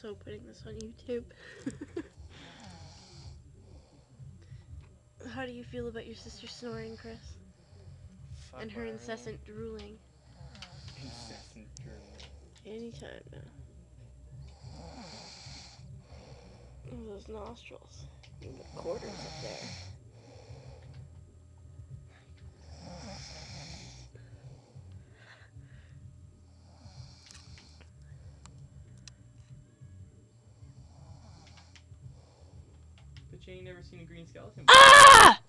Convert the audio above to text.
so putting this on YouTube. How do you feel about your sister snoring, Chris? Fuck And her incessant drooling? Incessant drooling. Anytime now. Oh, those nostrils. You got quarters up there. But you ain't never seen a green skeleton. Ah!